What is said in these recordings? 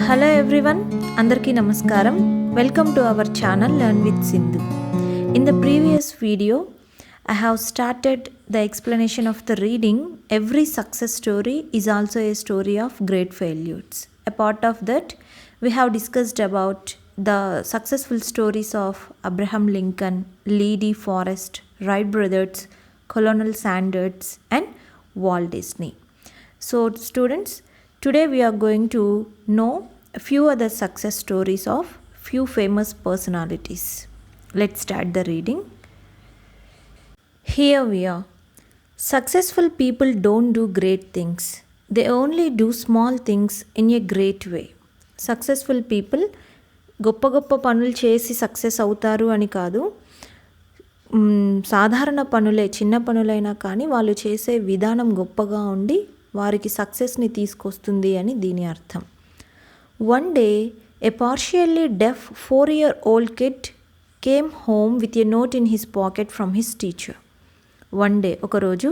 Hello everyone, Andarki Namaskaram. Welcome to our channel Learn with Sindhu. In the previous video, I have started the explanation of the reading. Every success story is also a story of great failures. A part of that, we have discussed about the successful stories of Abraham Lincoln, Lee D. Forrest, Wright brothers, Colonel Sanders, and Walt Disney. So students, today we are going to know a few other success stories of few famous personalities. Let's start the reading. Here we are. Successful people don't do great things. They only do small things in a great way. Successful people గొప్ప గొప్ప పనులు చేసి success అవుతారు అని కాదు, సాధారణ పనులే, చిన్న పనులైనా కానీ వాళ్ళు చేసే విధానం గొప్పగా ఉండి వారికి సక్సెస్ని తీసుకొస్తుంది అని దీని అర్థం. One day A partially deaf 4-year-old kid came home with a note in his pocket from his teacher. One day, ఒకరోజు,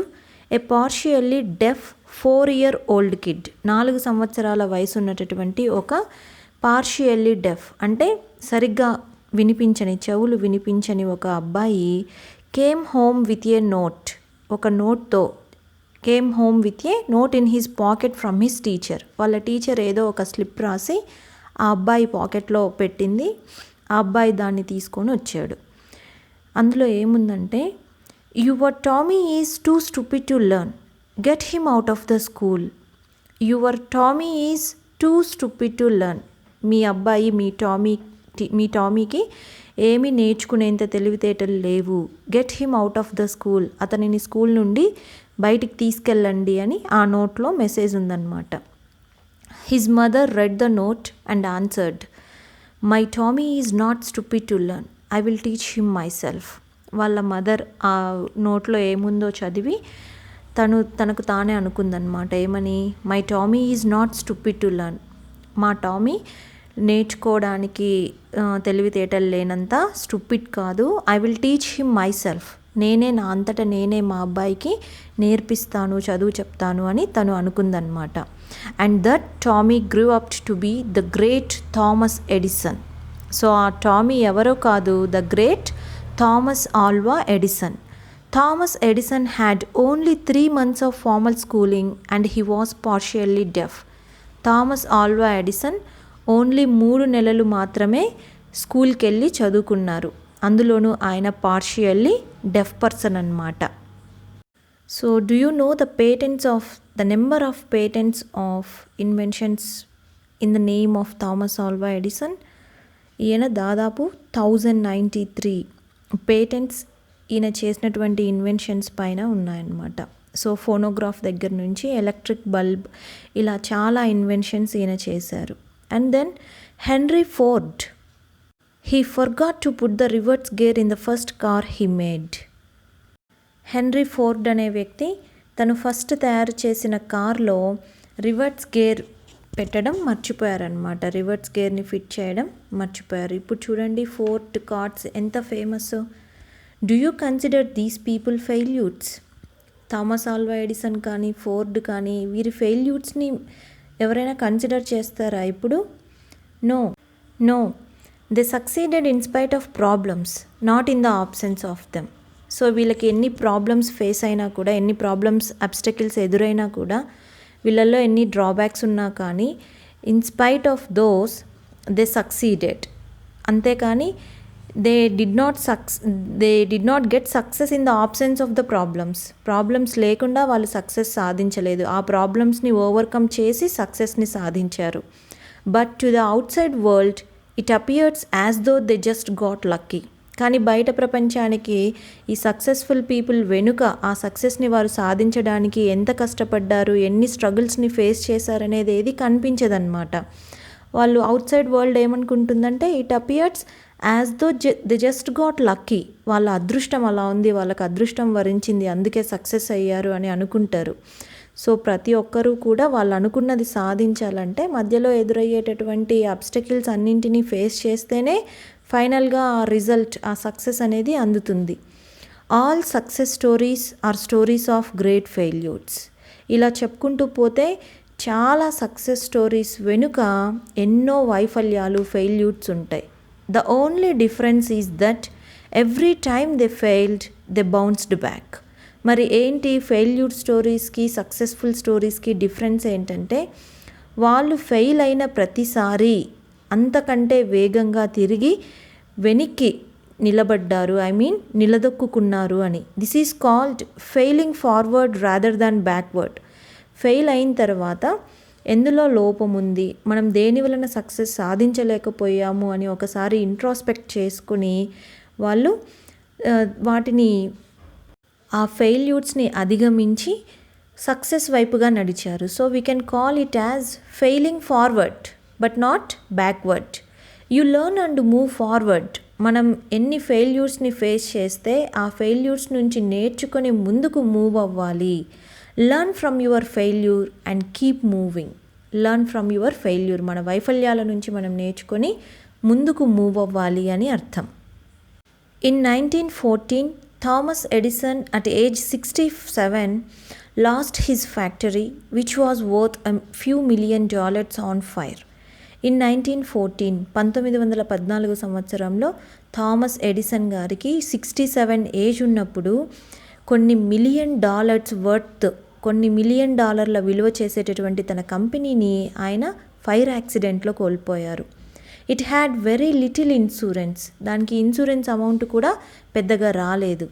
ఏ పార్షియల్లీ డెఫ్ 4-year-old కిడ్, 4 సంవత్సరాల వయసు ఉన్నటువంటి ఒక పార్షియల్లీ డెఫ్ అంటే సరిగ్గా వినిపించని, చెవులు వినిపించని ఒక అబ్బాయి came home with a note, ఒక నోట్తో, came home with a note in his pocket from his teacher. వాళ్ళ టీచర్ ఏదో ఒక స్లిప్ రాసి ఆ అబ్బాయి పాకెట్లో పెట్టింది. ఆ అబ్బాయి దాన్ని తీసుకొని వచ్చాడు. అందులో ఏముందంటే, your Tommy is too stupid to learn, get him out of the school. Your Tommy is too stupid to learn. మీ అబ్బాయి, మీ టామీకి ఏమీ నేర్చుకునేంత తెలివితేటలు లేవు. Get him out of the school, అతనిని స్కూల్ నుండి బయటికి తీసుకెళ్ళండి అని ఆ నోట్లో మెసేజ్ ఉందన్నమాట. His mother read the note and answered, my Tommy is not stupid to learn, I will teach him myself. వాళ్ళ మదర్ ఆ నోట్లో ఏముందో చదివి తనకు తానే అనుకుందన్నమాట. ఏమని? My Tommy is not stupid to learn, మా టామీ నేర్చుకోవడానికి తెలివితేటలు లేనంత స్టూపిడ్ కాదు. I will teach him my self, నేనే నా అంతటా నేనే మా అబ్బాయికి నేర్పిస్తాను, చదువు చెప్తాను అని తను అనుకుందన్నమాట. And that Tommy grew up to be the great Thomas Edison. So ఆ టామీ ఎవరో కాదు, the great Thomas Alva Edison. Thomas Edison had only 3 months of formal schooling and he was partially deaf. Thomas Alva Edison only 3 నెలలు మాత్రమే స్కూల్కి వెళ్ళి చదువుకున్నారు. అందులోనూ ఆయన పార్షియల్లీ డెఫ్ పర్సన్ అన్నమాట. So do you know the number of patents of inventions in the name of Thomas Alva Edison? ఈయన దాదాపు 1093 పేటెంట్స్ ఈయన చేసినటువంటి ఇన్వెన్షన్స్ పైన ఉన్నాయన్నమాట. సో ఫోనోగ్రాఫ్ దగ్గర నుంచి ఎలక్ట్రిక్ బల్బ్, ఇలా చాలా ఇన్వెన్షన్స్ ఈయన చేశారు. And then Henry Ford, he forgot to put the reverse gear in the first car he made. Henry Ford అనే వ్యక్తి తను ఫస్ట్ తయారు చేసిన కార్లో రివర్స్ గేర్ పెట్టడం మర్చిపోయారనమాట. రివర్స్ గేర్ని ఫిట్ చేయడం మర్చిపోయారు. ఇప్పుడు చూడండి ఫోర్డ్ కార్స్ ఎంత famous. Do you consider these people failures? Thomas Alva Edison కానీ ఫోర్డ్ కానీ వీరి ఫెయిల్యూర్స్ని ఎవరైనా కన్సిడర్ చేస్తారా ఇప్పుడు? No. They succeeded in spite of problems, not in the absence of them. So వీళ్ళకి ఎన్ని ప్రాబ్లమ్స్ ఫేస్ అయినా కూడా, ఎన్ని ప్రాబ్లమ్స్ అబ్స్టకిల్స్ ఎదురైనా కూడా, వీళ్ళల్లో ఎన్ని డ్రాబ్యాక్స్ ఉన్నా కానీ, in spite of those they succeeded. అంతేకాని they did not get success in the absence of the problems లేకుండా వాళ్ళు సక్సెస్ సాధించలేదు. ఆ ప్రాబ్లమ్స్ని ఓవర్కమ్ చేసి సక్సెస్ని సాధించారు. But to the out side world it appears as though they just got lucky. కానీ బయట ప్రపంచానికి ఈ సక్సెస్ఫుల్ పీపుల్ వెనుక ఆ సక్సెస్ని వారు సాధించడానికి ఎంత కష్టపడ్డారు, ఎన్ని స్ట్రగుల్స్ని ఫేస్ చేశారనేది ఏది కనిపించదన్నమాట. వాళ్ళు అవుట్ సైడ్ వరల్డ్ ఏమనుకుంటుందంటే, it appears as though they just got lucky, వాళ్ళ అదృష్టం అలా ఉంది, వాళ్ళకి అదృష్టం వరించింది, అందుకే సక్సెస్ అయ్యారు అని అనుకుంటారు. సో ప్రతి ఒక్కరూ కూడా వాళ్ళు అనుకున్నది సాధించాలంటే మధ్యలో ఎదురయ్యేటటువంటి అబ్స్టకిల్స్ అన్నింటినీ ఫేస్ చేస్తేనే ఫైనల్గా ఆ రిజల్ట్, ఆ సక్సెస్ అనేది అందుతుంది. All success stories are stories of great failures. ఇలా చెప్పుకుంటూ పోతే చాలా సక్సెస్ స్టోరీస్ వెనుక ఎన్నో వైఫల్యాలు, ఫెయిల్యూర్స్ ఉంటాయి. The only difference is that every time they failed they bounced back. మరి ఏంటి ఫెయిల్యూర్ స్టోరీస్కి, సక్సెస్ఫుల్ స్టోరీస్కి డిఫరెన్స్ ఏంటంటే, వాళ్ళు ఫెయిల్ అయిన ప్రతిసారి అంతకంటే వేగంగా తిరిగి వెనక్కి నిలబడ్డారు, నిలదొక్కున్నారు అని. This is called failing forward rather than backward. Fail అయిన తర్వాత ఎందులో లోపం ఉంది, మనం దేని వలన సక్సెస్ సాధించలేకపోయాము అని ఒకసారి ఇంట్రోస్పెక్ట్ చేసుకుని వాళ్ళు వాటిని, ఆ ఫెయిల్యూర్స్ని అధిగమించి సక్సెస్ వైపుగా నడిచారు. So we can call it as failing forward but not backward. You learn and move forward. మనం ఎన్ని ఫెయిల్యూర్స్ని ఫేస్ చేస్తే ఆ ఫెయిల్యూర్స్ నుంచి నేర్చుకొని ముందుకు మూవ్ అవ్వాలి. Learn from your failure and keep moving. Learn from your failure, మన వైఫల్యాల నుంచి మనం నేర్చుకొని ముందుకు మూవ్ అవ్వాలి అని అర్థం. In 1914, Thomas Edison at age 67 lost his factory which was worth a few million dollars on fire. In 1914 సంవత్సరంలో థామస్ ఎడిసన్ గారికి 67 ఏజ్ ఉన్నప్పుడు కొన్ని మిలియన్ డాలర్ల విలువ చేసేటటువంటి తన కంపెనీని ఆయన ఫైర్ యాక్సిడెంట్లో కోల్పోయారు. It had very little insurance. దానికి ఇన్సూరెన్స్ అమౌంట్ కూడా పెద్దగా రాలేదు.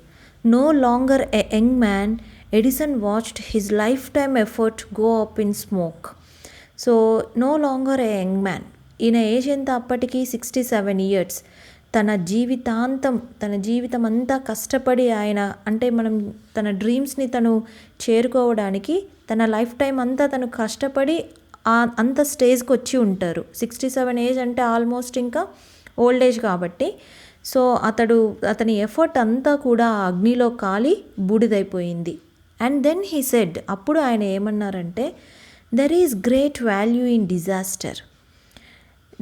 No longer a young man, Edison watched his life time effort go up in smoke. So no longer a young man. ఈయన ఏజ్ ఎంత అప్పటికి? 67 ఇయర్స్. తన జీవితం అంతా కష్టపడి ఆయన, అంటే మనం తన డ్రీమ్స్ని తను చేరుకోవడానికి తన లైఫ్ టైం అంతా తను కష్టపడి అంత స్టేజ్కి వచ్చి ఉంటారు. 67 ఏజ్ అంటే ఆల్మోస్ట్ ఇంకా ఓల్డ్ ఏజ్ కాబట్టి. సో అతని ఎఫర్ట్ అంతా కూడా అగ్నిలో కాలి బూడిదైపోయింది. అండ్ దెన్ హీ సెడ్, అప్పుడు ఆయన ఏమన్నారంటే, there is great value in disaster.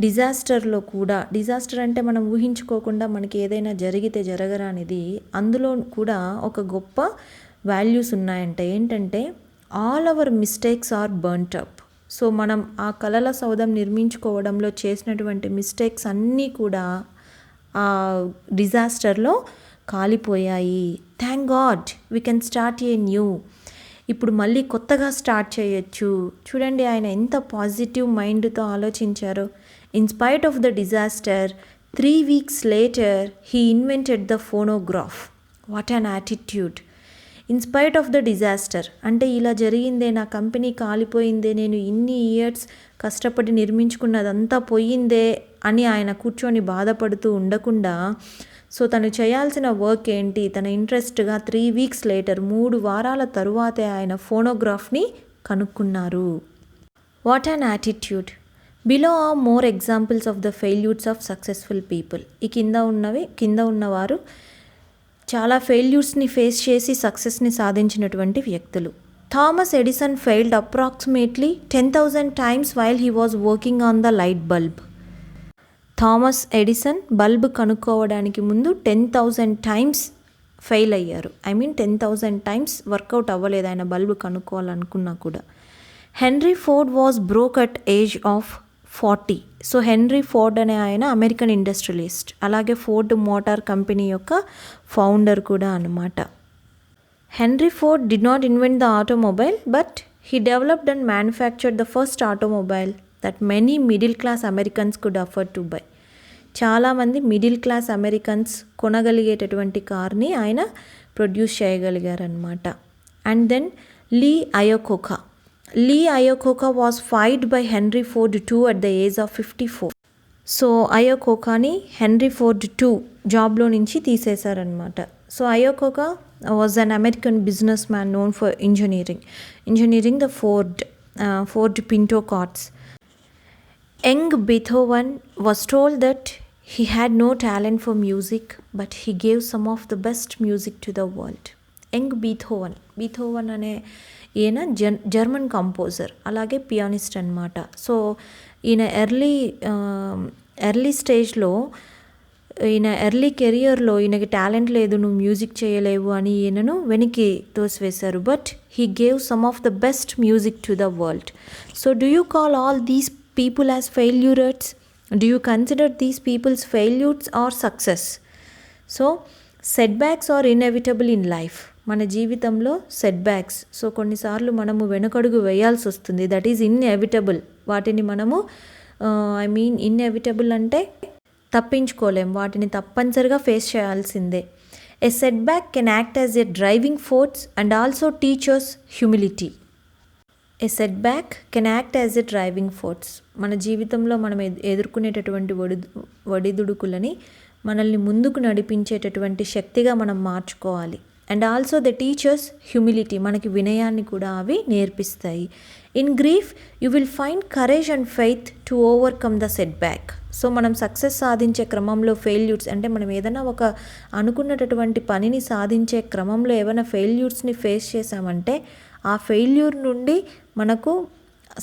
డిజాస్టర్లో కూడా, డిజాస్టర్ అంటే మనం ఊహించుకోకుండా మనకి ఏదైనా జరిగితే జరగరానిది, అందులో కూడా ఒక గొప్ప వాల్యూస్ ఉన్నాయంట. ఏంటంటే, all our mistakes are burnt up. So మనం ఆ కలల సౌధం నిర్మించుకోవడంలో చేసినటువంటి మిస్టేక్స్ అన్నీ కూడా ఆ డిజాస్టర్లో కాలిపోయాయి. Thank God we can start a new. ఇప్పుడు మళ్ళీ కొత్తగా స్టార్ట్ చేయొచ్చు. చూడండి ఆయన ఎంత పాజిటివ్ మైండ్తో ఆలోచించారో. In spite of the disaster, 3 weeks later he invented the phonograph. What an attitude. In spite of the disaster అంటే ఇలా జరిగిందే, నా కంపెనీ కాలిపోయిందే, నేను ఇన్ని ఇయర్స్ కష్టపడి నిర్మించుకున్నదంతా పోయిందే అని ఆయన కూర్చొని బాధపడుతూ ఉండకుండా, సో తను చేయాల్సిన వర్క్ ఏంటి, తన ఇంట్రెస్ట్గా 3 weeks లేటర్ 3 వారాల తరువాతే ఆయన ఫోనోగ్రాఫ్ని కనుక్కున్నారు. What an attitude. Below are more examples of the failures of successful people. ఈ కింద ఉన్నవారు చాలా ఫెయిల్యూర్స్ని ఫేస్ చేసి సక్సెస్ని సాధించినటువంటి వ్యక్తులు. Thomas Edison failed approximately 10,000 times while he was working on the light bulb. Thomas Edison bulb కనుక్కోవడానికి ముందు 10,000 times ఫెయిల్ అయ్యారు. 10,000 times వర్కౌట్ అవ్వలేదు ఆయన బల్బ్ కనుక్కోవాలనుకున్నా కూడా. Henry Ford was broke at age of 40. So henry Ford అనే ఆయన American industrialist, అలాగే Ford motor company యొక్క ఫౌండర్ కూడా అన్నమాట. Henry Ford did not invent the automobile, but he developed and manufactured the first automobile that many middle class Americans could afford to buy. చాలామంది middle class Americans కొనగలిగేటటువంటి కార్ని ఆయన produce చేయగలిగారనమాట. And then Lee Iacocca was fired by Henry Ford 2 at the age of 54. So అయోకోకాని Henry Ford 2 జాబ్లో నుంచి తీసేశారనమాట. So Iacocca was an American businessman known for engineering the Ford Pinto cars. Young Beethoven was told that he had no talent for music, but he gave some of the best music to the world. Young Beethoven అనే ఈయన German composer, అలాగే pianist అనమాట. So ఈయన early స్టేజ్లో ఈయన early కెరియర్లో ఈయనకి talent లేదు, నువ్వు మ్యూజిక్ చేయలేవు అని ఈయనను వెనక్కి తోసివేశారు. But he gave some of the best music to the world. So do you call all these people as failures? Do you consider these peoples failures or success? So setbacks are inevitable in life. మన జీవితంలో set backs, so కొన్నిసార్లు మనము వెనకడుగు వేయాల్సి వస్తుంది. That is inevitable. వాటిని మనము inevitable అంటే తప్పించుకోలేం, వాటిని తప్పనిసరిగా ఫేస్ చేయాల్సిందే. ఎ set back can act as a driving force and also teachers humility. A set back can act as a driving force. మన జీవితంలో మనం ఎదుర్కొనేటటువంటి ఒడిదుడుకులని మనల్ని ముందుకు నడిపించేటటువంటి శక్తిగా మనం మార్చుకోవాలి. And also the teachers humility, మనకి వినయాన్ని కూడా అవి నేర్పిస్తాయి. In grief you will find courage and faith to overcome the setback. So మనం సక్సెస్ సాధించే క్రమంలో ఫెయిల్యూర్స్ అంటే మనం ఏదైనా ఒక అనుకున్నటువంటి పనిని సాధించే క్రమంలో ఏమైనా ఫెయిల్యూర్స్ని ఫేస్ చేసామంటే ఆ ఫెయిల్యూర్ నుండి మనకు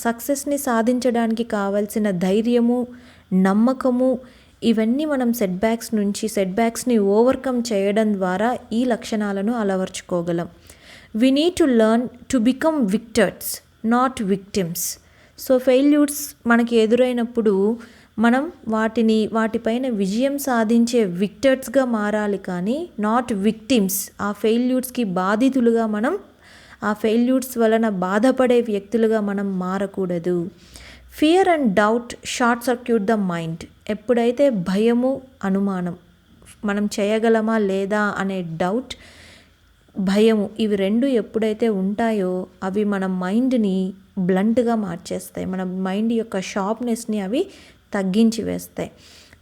సక్సెస్ని సాధించడానికి కావాల్సిన ధైర్యము, నమ్మకము, ఇవన్నీ మనం సెట్ బ్యాక్స్ని ఓవర్కమ్ చేయడం ద్వారా ఈ లక్షణాలను అలవర్చుకోగలం. We need to learn to become victors, not victims. So failures మనకి ఎదురైనప్పుడు మనం వాటిపైన విజయం సాధించే విక్టర్స్గా మారాలి, కానీ నాట్ విక్టిమ్స్. ఆ ఫెయిల్యూర్స్కి బాధితులుగా మనం, ఆ ఫెయిల్యూర్స్ వలన బాధపడే వ్యక్తులుగా మనం మారకూడదు. Fear and doubt short circuit the mind. ఎప్పుడైతే భయము, అనుమానం, మనం చేయగలమా లేదా అనే డౌట్, భయము, ఇవి రెండు ఎప్పుడైతే ఉంటాయో అవి మన మైండ్ని బ్లంట్గా మార్చేస్తాయి, మన మైండ్ యొక్క షార్ప్నెస్ని అవి తగ్గించి వేస్తాయి.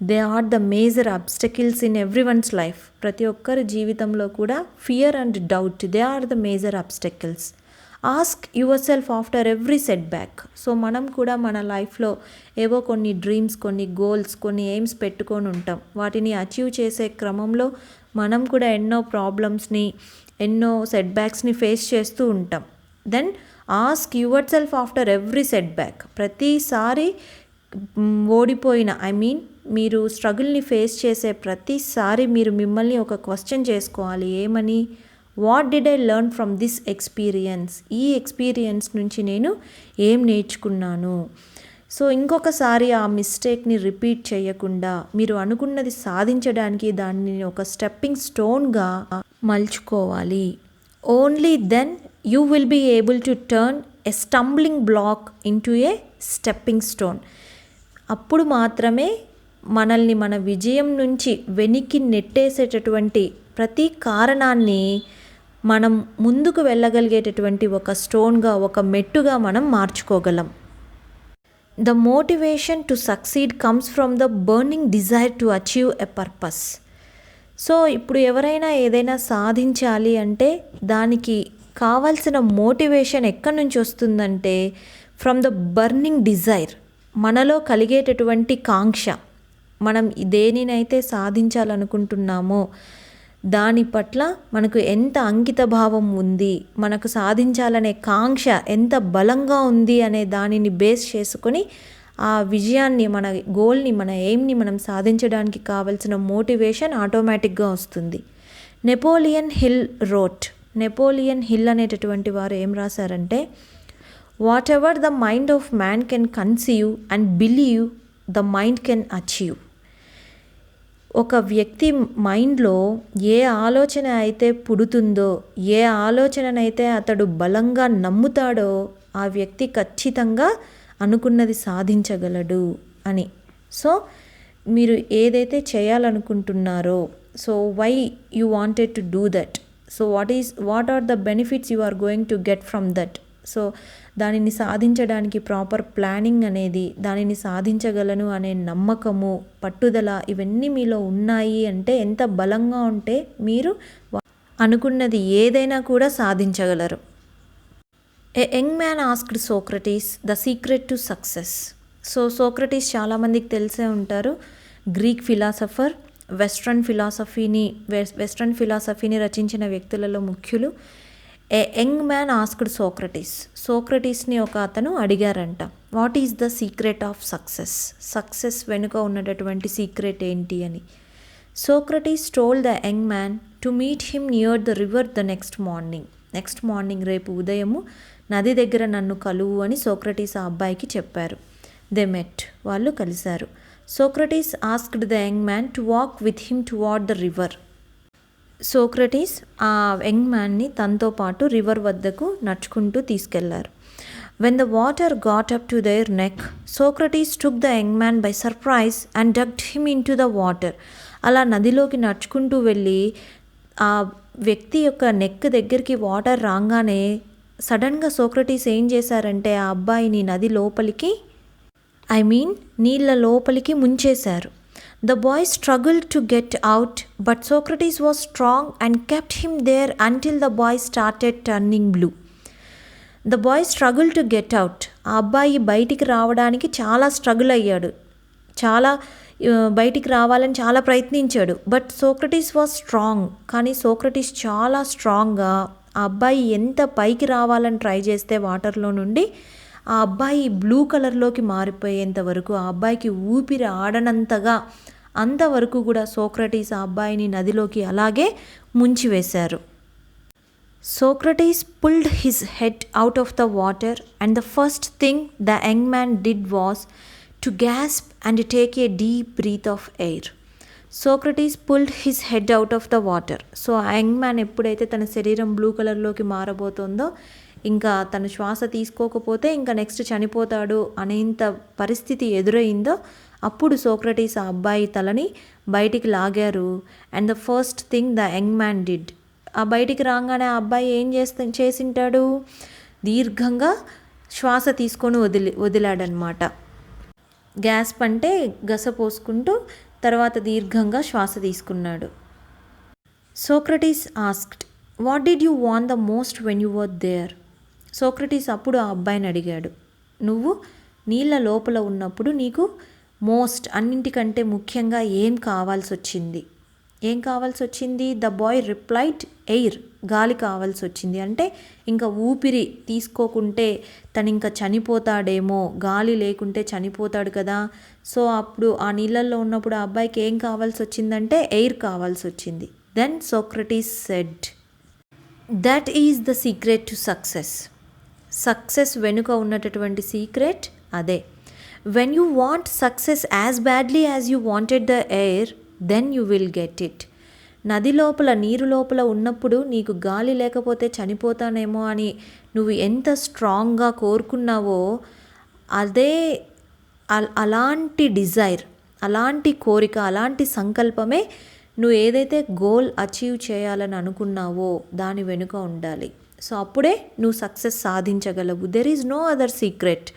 They are the major obstacles in everyone's life. ప్రతి ఒక్కరి జీవితంలో కూడా fear and doubt, they are the major obstacles. Ask yourself after every setback. So మనం కూడా మన లైఫ్లో ఏవో కొన్ని డ్రీమ్స్, కొన్ని గోల్స్, కొన్ని ఎయిమ్స్ పెట్టుకొని ఉంటాం. వాటిని అచీవ్ చేసే క్రమంలో మనం కూడా ఎన్నో ప్రాబ్లమ్స్ని, ఎన్నో సెట్ బ్యాక్స్ని ఫేస్ చేస్తూ ఉంటాం. Then ask yourself after every setback. ప్రతిసారి ఓడిపోయిన మీరు స్ట్రగుల్ని ఫేస్ చేసే ప్రతిసారి మీరు మిమ్మల్ని ఒక క్వశ్చన్ చేసుకోవాలి. ఏమని? What did I learn from this experience? ఈ ఎక్స్పీరియన్స్ నుంచి నేను ఏం నేర్చుకున్నాను? సో ఇంకొకసారి ఆ మిస్టేక్ని రిపీట్ చేయకుండా మీరు అనుకున్నది సాధించడానికి దాన్ని ఒక స్టెప్పింగ్ స్టోన్గా మలుచుకోవాలి. Only then you will be able to turn a stumbling block into a stepping stone. అప్పుడు మాత్రమే మనల్ని మన విజయం నుంచి వెనక్కి నెట్టేసేటటువంటి ప్రతి కారణాన్ని మనం ముందుకు వెళ్ళగలిగేటటువంటి ఒక స్టోన్గా, ఒక మెట్టుగా మనం మార్చుకోగలం. The motivation to succeed comes from the burning desire to achieve a purpose. So ఇప్పుడు ఎవరైనా ఏదైనా సాధించాలి అంటే దానికి కావాల్సిన మోటివేషన్ ఎక్కడి నుంచి వస్తుందంటే ఫ్రమ్ ద బర్నింగ్ డిజైర్, మనలో కలిగేటటువంటి కాంక్ష. మనం దేనినైతే సాధించాలనుకుంటున్నామో దాని పట్ల మనకు ఎంత అంకిత భావం ఉంది, మనకు సాధించాలనే కాంక్ష ఎంత బలంగా ఉంది అనే దానిని బేస్ చేసుకొని ఆ విజయాన్ని, మన గోల్ని, మన ఎయిమ్ని మనం సాధించడానికి కావలసిన మోటివేషన్ ఆటోమేటిక్గా వస్తుంది. నెపోలియన్ హిల్ అనేటటువంటి వారు ఏం రాశారంటే, what ever the mind of man can conceive and believe the mind can achieve. ఒక వ్యక్తి మైండ్లో ఏ ఆలోచన అయితే పుడుతుందో, ఏ ఆలోచననైతే అతడు బలంగా నమ్ముతాడో ఆ వ్యక్తి ఖచ్చితంగా అనుకున్నది సాధించగలడు అని. సో మీరు ఏదైతే చేయాలనుకుంటున్నారో, so why you wanted to do that, so what are the benefits you are going to get from that. So దానిని సాధించడానికి ప్రాపర్ ప్లానింగ్ అనేది, దానిని సాధించగలను అనే నమ్మకము, పట్టుదల, ఇవన్నీ మీలో ఉన్నాయి అంటే, ఎంత బలంగా ఉంటే మీరు అనుకున్నది ఏదైనా కూడా సాధించగలరు. A young man asked Socrates the secret to success. So Socrates చాలామందికి తెలిసే ఉంటారు, గ్రీక్ ఫిలాసఫర్. వెస్ట్రన్ ఫిలాసఫీని రచించిన వ్యక్తులలో ముఖ్యులు. ఏ యంగ్ మ్యాన్ ఆస్క్డ్ సోక్రటీస్ని ఒక అతను అడిగారంట, what is the secret of success వెనుక ఉన్నటువంటి సీక్రెట్ ఏంటి అని. Socrates told the young man to meet him near the river the next morning రేపు ఉదయము నది దగ్గర నన్ను కలువు అని సోక్రటీస్ ఆ అబ్బాయికి చెప్పారు. దే మెట్, వాళ్ళు కలిశారు. Socrates asked the young man to walk with him toward the river. Socrates ఆ యంగ్ మ్యాన్ని తనతో పాటు రివర్ వద్దకు నడుచుకుంటూ తీసుకెళ్లారు. When the water got up to their neck, Socrates took the young man by surprise and dug him into the water. అలా నదిలోకి నడుచుకుంటూ వెళ్ళి ఆ వ్యక్తి యొక్క నెక్ దగ్గరికి వాటర్ రాగానే సడన్గా సోక్రటీస్ ఏం చేశారంటే ఆ అబ్బాయిని నది లోపలికి నీళ్ళ లోపలికి ముంచేశారు. The boy struggled to get out, but Socrates was strong and kept him there until the boy started turning blue. The boy struggled to get out. ఆ అబ్బాయి బయటికి రావడానికి చాలా స్ట్రగుల్ అయ్యాడు, బయటికి రావాలని చాలా ప్రయత్నించాడు. But Socrates was strong. కానీ సోక్రటీస్ చాలా స్ట్రాంగ్గా ఆ అబ్బాయి ఎంత పైకి రావాలని ట్రై చేస్తే వాటర్లో నుండి ఆ అబ్బాయి బ్లూ కలర్లోకి మారిపోయేంత వరకు, ఆ అబ్బాయికి ఊపిరి ఆడనంతగా అంతవరకు కూడా సోక్రటీస్ ఆ అబ్బాయిని నదిలోకి అలాగే ముంచివేశారు. Socrates pulled his head out of the water, and the first thing the young man did was to gasp and take a deep breath of air. Socrates pulled his head out of the water. So ఆ young man ఎప్పుడైతే తన శరీరం blue కలర్లోకి మారబోతుందో, ఇంకా తను శ్వాస తీసుకోకపోతే ఇంకా నెక్స్ట్ చనిపోతాడు అనేంత పరిస్థితి ఎదురైందో, అప్పుడు సోక్రటీస్ ఆ అబ్బాయి తలని బయటికి లాగారు. And the first thing the young man did, ఆ బయటికి రాగానే ఆ అబ్బాయి ఏం చేసింటాడు, దీర్ఘంగా శ్వాస తీసుకొని వదిలాడనమాట. గ్యాస్ప్ అంటే గస పోసుకుంటూ తర్వాత దీర్ఘంగా శ్వాస తీసుకున్నాడు. Socrates asked, what did you want the most when you were there? Socrates అప్పుడు ఆ అబ్బాయిని అడిగాడు, నువ్వు నీళ్ళ లోపల ఉన్నప్పుడు నీకు మోస్ట్ అన్నింటికంటే ముఖ్యంగా ఏం కావాల్సి వచ్చింది? ద బాయ్ రిప్లైడ్, ఎయిర్, గాలి కావాల్సి వచ్చింది. అంటే ఇంకా ఊపిరి తీసుకోకుంటే తను ఇంకా చనిపోతాడేమో, గాలి లేకుంటే చనిపోతాడు కదా. సో అప్పుడు ఆ నీళ్ళల్లో ఉన్నప్పుడు ఆ అబ్బాయికి ఏం కావాల్సి వచ్చిందంటే ఎయిర్ కావాల్సి వచ్చింది. Then Socrates said, that is the secret to success వెనుక ఉన్నటువంటి సీక్రెట్ అదే. When you want success as badly as you wanted the air, then you will get it. నది లోపల, నీరు లోపల ఉన్నప్పుడు నీకు గాలి లేకపోతే చనిపోతానేమో అని నువ్వు ఎంత స్ట్రాంగ్గా కోరుకున్నావో, అదే అలాంటి డిజైర్, అలాంటి కోరిక, అలాంటి సంకల్పమే నువ్వు ఏదైతే గోల్ అచీవ్ చేయాలని అనుకున్నావో దాని వెనుక ఉండాలి. సో అప్పుడే నువ్వు సక్సెస్ సాధించగలవు. There is no other secret.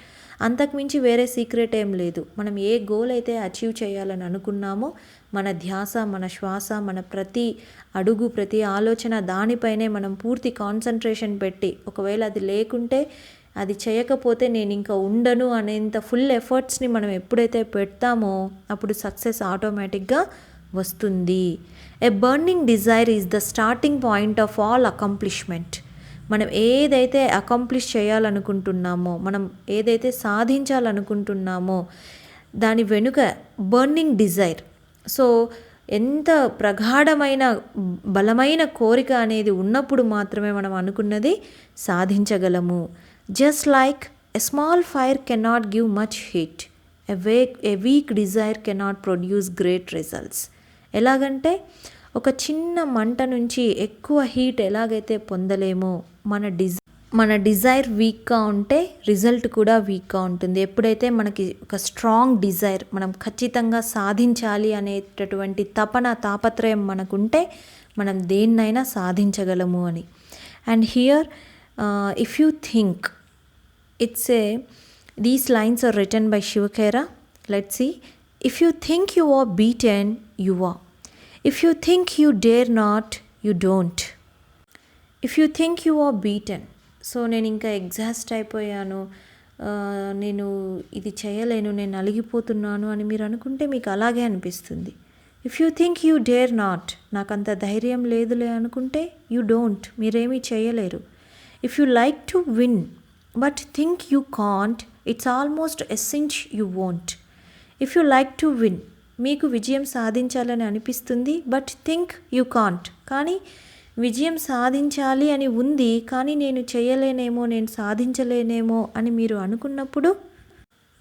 అంతకుమించి వేరే సీక్రెట్ ఏం లేదు. మనం ఏ గోల్ అయితే అచీవ్ చేయాలని అనుకున్నామో మన ధ్యాస, మన శ్వాస, మన ప్రతి అడుగు, ప్రతి ఆలోచన దానిపైనే మనం పూర్తి కాన్సన్ట్రేషన్ పెట్టి, ఒకవేళ అది లేకుంటే, అది చేయకపోతే నేను ఇంకా ఉండను అనేంత ఫుల్ ఎఫర్ట్స్ని మనం ఎప్పుడైతే పెడతామో అప్పుడు సక్సెస్ ఆటోమేటిక్గా వస్తుంది. ఎ burning desire is the starting point of all accomplishment. మనం ఏదైతే అకంప్లిష్ చేయాలనుకుంటున్నామో, మనం ఏదైతే సాధించాలనుకుంటున్నామో దాని వెనుక బర్నింగ్ డిజైర్. సో ఎంత ప్రగాఢమైన బలమైన కోరిక అనేది ఉన్నప్పుడు మాత్రమే మనం అనుకున్నది సాధించగలము. Just like a small fire cannot give much heat, a weak desire cannot produce great results. ఎలాగంటే ఒక చిన్న మంట నుంచి ఎక్కువ హీట్ ఎలాగైతే పొందలేమో, మన డిజైర్ వీక్గా ఉంటే రిజల్ట్ కూడా వీక్గా ఉంటుంది. ఎప్పుడైతే మనకి ఒక స్ట్రాంగ్ డిజైర్, మనం ఖచ్చితంగా సాధించాలి అనేటటువంటి తాపత్రయం మనకుంటే మనం దేన్నైనా సాధించగలము అని. And here if you think, these lines are written by Shiv Khera. Let's see. If you think you are beaten, you are. If you think you dare not, you don't. If you think you are beaten, so నేను ఇంకా exhaust అయిపోయాను, నేను ఇది చేయలేను, నేను అలిగిపోతున్నాను అని మీరు అనుకుంటే మీకు అలాగే అనిపిస్తుంది. If you think you dare not, నాకు అంత ధైర్యం లేదులే అనుకుంటే యూ డోంట్, మీరేమీ చేయలేరు. If you like to win but think you can't, it's almost a cinch you won't. If you like to win, మీకు విజయం సాధించాలని అనిపిస్తుంది, బట్ థింక్ యూ కాంట్. కానీ విజయం సాధించాలి అని ఉంది, కానీ నేను చేయలేనేమో, నేను సాధించలేనేమో అని మీరు అనుకున్నప్పుడు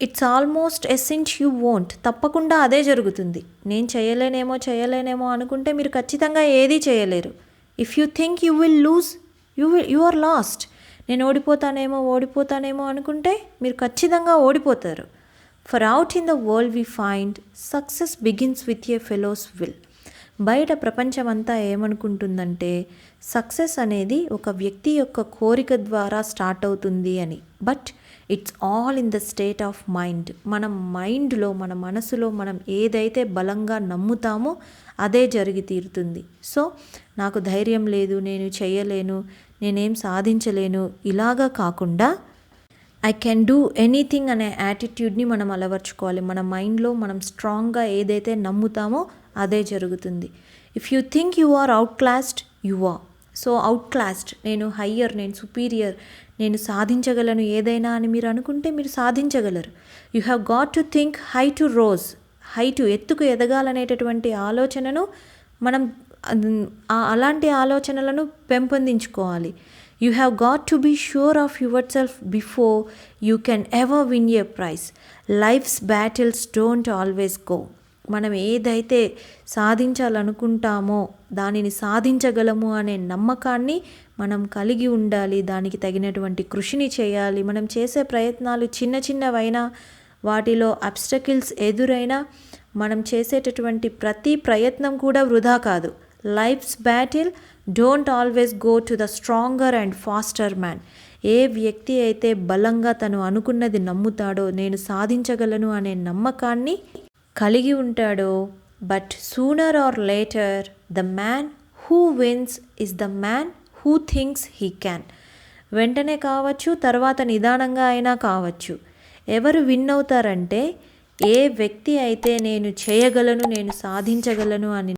it's almost Accent you won't. తప్పకుండా అదే జరుగుతుంది. నేను చేయలేనేమో అనుకుంటే మీరు ఖచ్చితంగా ఏదీ చేయలేరు. If you think you will lose, you are lost. నేను ఓడిపోతానేమో అనుకుంటే మీరు ఖచ్చితంగా ఓడిపోతారు. For out in the world we find success begins with a fellow's will. బయట ప్రపంచమంతా ఏమనుకుంటుందంటే సక్సెస్ అనేది ఒక వ్యక్తి యొక్క కోరిక ద్వారా స్టార్ట్ అవుతుంది అని. But it's all in the state of mind. మన మైండ్లో, మన మనసులో మనం ఏదైతే బలంగా నమ్ముతామో అదే జరిగి తీరుతుంది. సో నాకు ధైర్యం లేదు, నేను చేయలేను, నేనేం సాధించలేను ఇలాగా కాకుండా ఐ కెన్ డూ ఎనీథింగ్ అనే యాటిట్యూడ్ని మనం అలవర్చుకోవాలి. మన మైండ్లో మనం స్ట్రాంగ్గా ఏదైతే నమ్ముతామో అదే జరుగుతుంది. If you think you are outclassed, you are. So outclassed, నేను హయ్యర్, నేను సుపీరియర్, నేను సాధించగలను ఏదైనా అని మీరు అనుకుంటే మీరు సాధించగలరు. You have got to think high to rose. ఎత్తుకు ఎదగాలనేటటువంటి ఆలోచనను మనం అలాంటి ఆలోచనలను పెంపొందించుకోవాలి. You have got to be sure of yourself before you can ever win a prize. Life's battles don't always go. మనం ఏదైతే సాధించాలనుకుంటామో దానిని సాధించగలము అనే నమ్మకాన్ని మనం కలిగి ఉండాలి. దానికి తగినటువంటి కృషిని చేయాలి. మనం చేసే ప్రయత్నాలు చిన్నవైనా, వాటిలో అబ్స్టకిల్స్ ఎదురైనా మనం చేసేటటువంటి ప్రతి ప్రయత్నం కూడా వృధా కాదు. Life's battle don't always go to the stronger and faster man. ఏ వ్యక్తి అయితే బలంగా తను అనుకున్నది నమ్ముతాడో, నేను సాధించగలను అనే నమ్మకాన్ని కలిగి ఉంటాడో, but sooner or later the man who wins is the man who thinks he can. వెంటనే కావచ్చు, తర్వాత నిదానంగా అయినా కావచ్చు. ఎవరు విన్ అవుతారంటే ఏ వ్యక్తి అయితే నేను చేయగలను, నేను సాధించగలను అని